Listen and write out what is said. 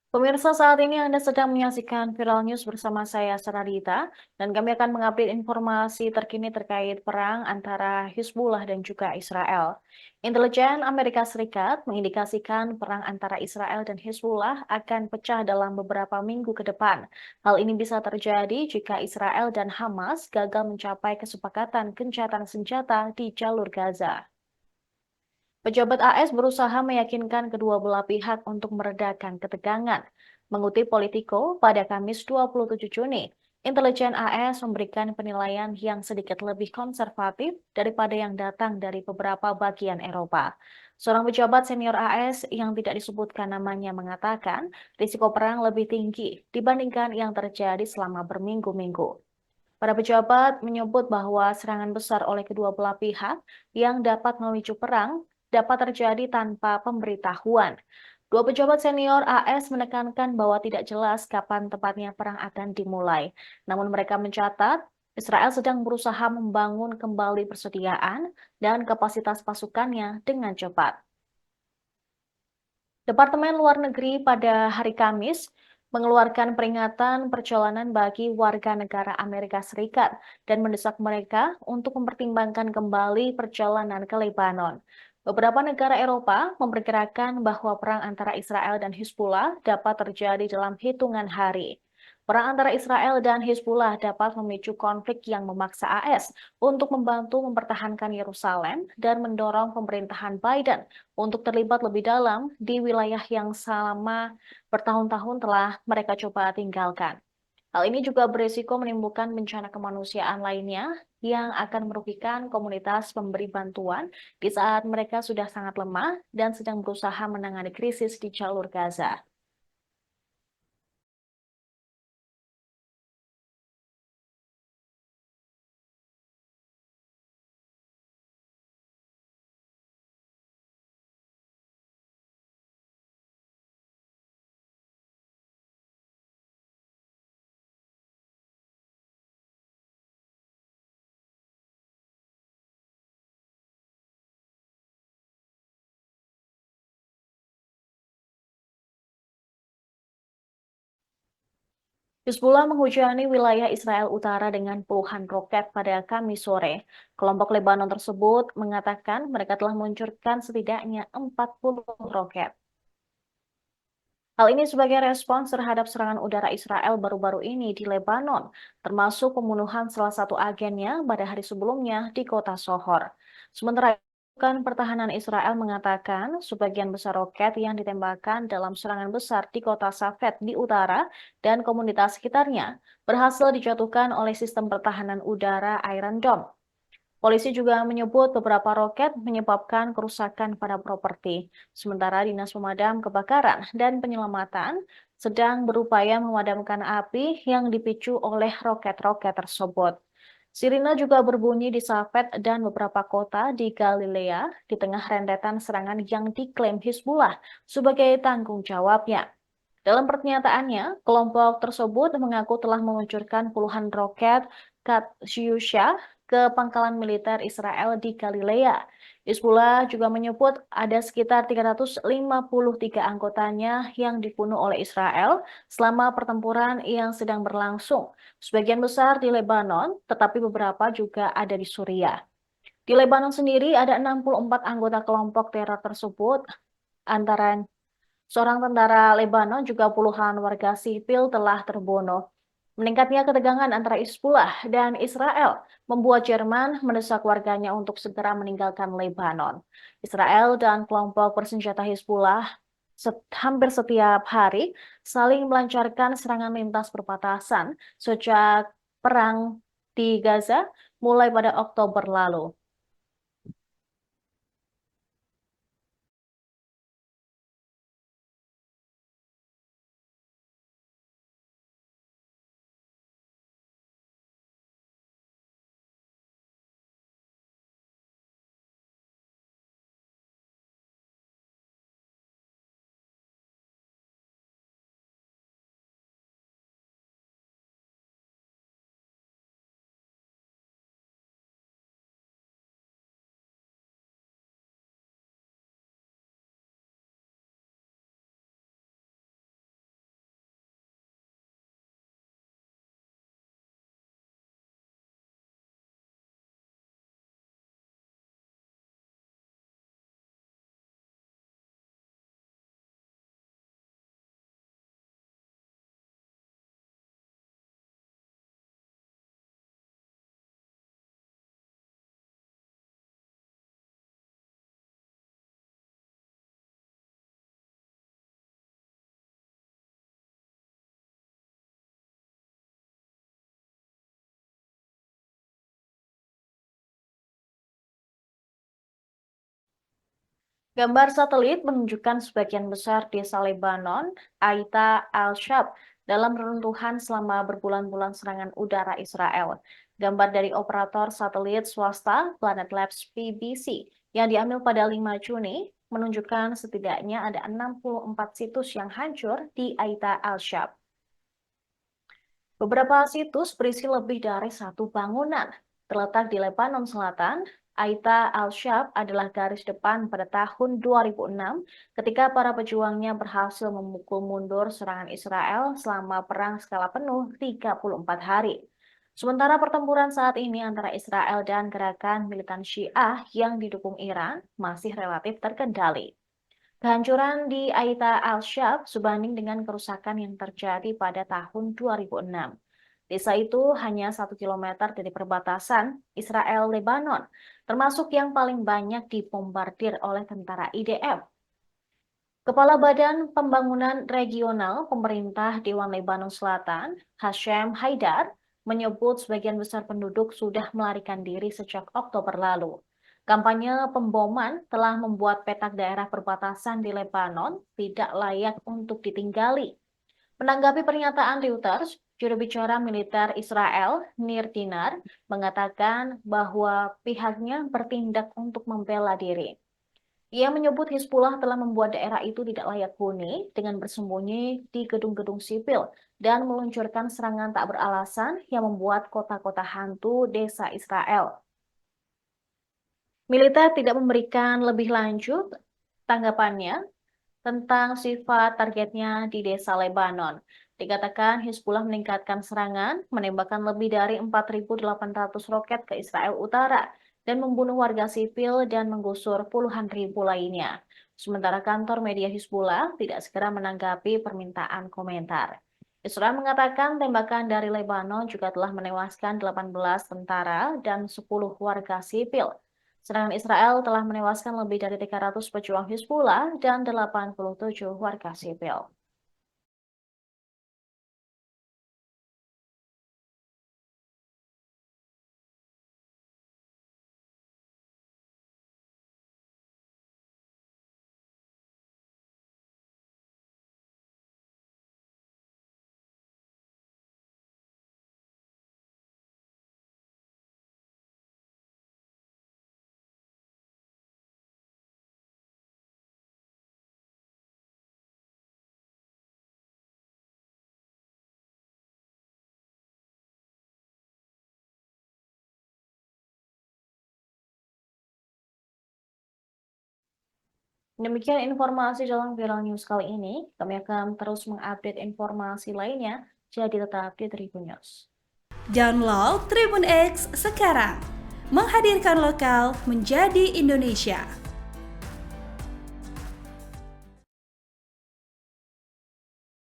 Pemirsa, saat ini Anda sedang menyaksikan Viral News bersama saya, Saradita, dan kami akan mengupdate informasi terkini terkait perang antara Hizbullah dan juga Israel. Intelijen Amerika Serikat mengindikasikan perang antara Israel dan Hizbullah akan pecah dalam beberapa minggu ke depan. Hal ini bisa terjadi jika Israel dan Hamas gagal mencapai kesepakatan gencatan senjata di jalur Gaza. Pejabat AS berusaha meyakinkan kedua belah pihak untuk meredakan ketegangan. Mengutip Politico pada Kamis 27 Juni, intelijen AS memberikan penilaian yang sedikit lebih konservatif daripada yang datang dari beberapa bagian Eropa. Seorang pejabat senior AS yang tidak disebutkan namanya mengatakan risiko perang lebih tinggi dibandingkan yang terjadi selama berminggu-minggu. Para pejabat menyebut bahwa serangan besar oleh kedua belah pihak yang dapat memicu perang dapat terjadi tanpa pemberitahuan. Dua pejabat senior AS menekankan bahwa tidak jelas kapan tepatnya perang akan dimulai. Namun mereka mencatat Israel sedang berusaha membangun kembali persediaan dan kapasitas pasukannya dengan cepat. Departemen Luar Negeri pada hari Kamis mengeluarkan peringatan perjalanan bagi warga negara Amerika Serikat dan mendesak mereka untuk mempertimbangkan kembali perjalanan ke Lebanon. Beberapa negara Eropa memperkirakan bahwa perang antara Israel dan Hizbullah dapat terjadi dalam hitungan hari. Perang antara Israel dan Hizbullah dapat memicu konflik yang memaksa AS untuk membantu mempertahankan Yerusalem dan mendorong pemerintahan Biden untuk terlibat lebih dalam di wilayah yang selama bertahun-tahun telah mereka coba tinggalkan. Hal ini juga berisiko menimbulkan bencana kemanusiaan lainnya yang akan merugikan komunitas pemberi bantuan di saat mereka sudah sangat lemah dan sedang berusaha menangani krisis di jalur Gaza. Hizbullah menghujani wilayah Israel Utara dengan puluhan roket pada Kamis sore. Kelompok Lebanon tersebut mengatakan mereka telah meluncurkan setidaknya 40 roket. Hal ini sebagai respons terhadap serangan udara Israel baru-baru ini di Lebanon, termasuk pembunuhan salah satu agennya pada hari sebelumnya di kota Sohor. Sementara itu, Pasukan Pertahanan Israel mengatakan sebagian besar roket yang ditembakkan dalam serangan besar di kota Safed di utara dan komunitas sekitarnya berhasil dijatuhkan oleh sistem pertahanan udara Iron Dome. Polisi juga menyebut beberapa roket menyebabkan kerusakan pada properti, sementara Dinas Pemadam Kebakaran dan Penyelamatan sedang berupaya memadamkan api yang dipicu oleh roket-roket tersebut. Sirine juga berbunyi di Safed dan beberapa kota di Galilea di tengah rentetan serangan yang diklaim Hizbullah sebagai tanggung jawabnya. Dalam pernyataannya, kelompok tersebut mengaku telah meluncurkan puluhan roket Katyusha ke pangkalan militer Israel di Galilea. Hizbullah juga menyebut ada sekitar 353 anggotanya yang dibunuh oleh Israel selama pertempuran yang sedang berlangsung. Sebagian besar di Lebanon, tetapi beberapa juga ada di Suriah. Di Lebanon sendiri ada 64 anggota kelompok teror tersebut, antara seorang tentara Lebanon juga puluhan warga sipil telah terbunuh. Meningkatnya ketegangan antara Hizbullah dan Israel membuat Jerman mendesak warganya untuk segera meninggalkan Lebanon. Israel dan kelompok bersenjata Hizbullah hampir setiap hari saling melancarkan serangan lintas perbatasan sejak perang di Gaza mulai pada Oktober lalu. Gambar satelit menunjukkan sebagian besar desa Lebanon, Aita al-Shab, dalam reruntuhan selama berbulan-bulan serangan udara Israel. Gambar dari operator satelit swasta Planet Labs PBC yang diambil pada 5 Juni menunjukkan setidaknya ada 64 situs yang hancur di Aita al-Shab. Beberapa situs berisi lebih dari satu bangunan. Terletak di Lebanon Selatan, Aita al-Shab adalah garis depan pada tahun 2006 ketika para pejuangnya berhasil memukul mundur serangan Israel selama perang skala penuh 34 hari. Sementara pertempuran saat ini antara Israel dan gerakan militan Syiah yang didukung Iran masih relatif terkendali. Kehancuran di Aita al-Shab sebanding dengan kerusakan yang terjadi pada tahun 2006. Desa itu hanya 1 kilometer dari perbatasan Israel-Lebanon, termasuk yang paling banyak dibombardir oleh tentara IDF. Kepala Badan Pembangunan Regional Pemerintah Dewan Lebanon Selatan, Hashem Haidar, menyebut sebagian besar penduduk sudah melarikan diri sejak Oktober lalu. Kampanye pemboman telah membuat petak daerah perbatasan di Lebanon tidak layak untuk ditinggali. Menanggapi pernyataan Reuters, juru bicara militer Israel, Nir Dinar, mengatakan bahwa pihaknya bertindak untuk membela diri. Ia menyebut Hizbullah telah membuat daerah itu tidak layak huni dengan bersembunyi di gedung-gedung sipil dan meluncurkan serangan tak beralasan yang membuat kota-kota hantu desa Israel. Militer tidak memberikan lebih lanjut tanggapannya tentang sifat targetnya di desa Lebanon. Dikatakan Hizbullah meningkatkan serangan, menembakkan lebih dari 4.800 roket ke Israel Utara, dan membunuh warga sipil dan menggusur puluhan ribu lainnya. Sementara kantor media Hizbullah tidak segera menanggapi permintaan komentar. Israel mengatakan tembakan dari Lebanon juga telah menewaskan 18 tentara dan 10 warga sipil. Serangan Israel telah menewaskan lebih dari 300 pejuang Hizbullah dan 87 warga sipil. Demikian informasi dalam Viral News kali ini. Kami akan terus mengupdate informasi lainnya, jadi tetap di Tribun News. Download Tribun X sekarang, menghadirkan lokal menjadi Indonesia.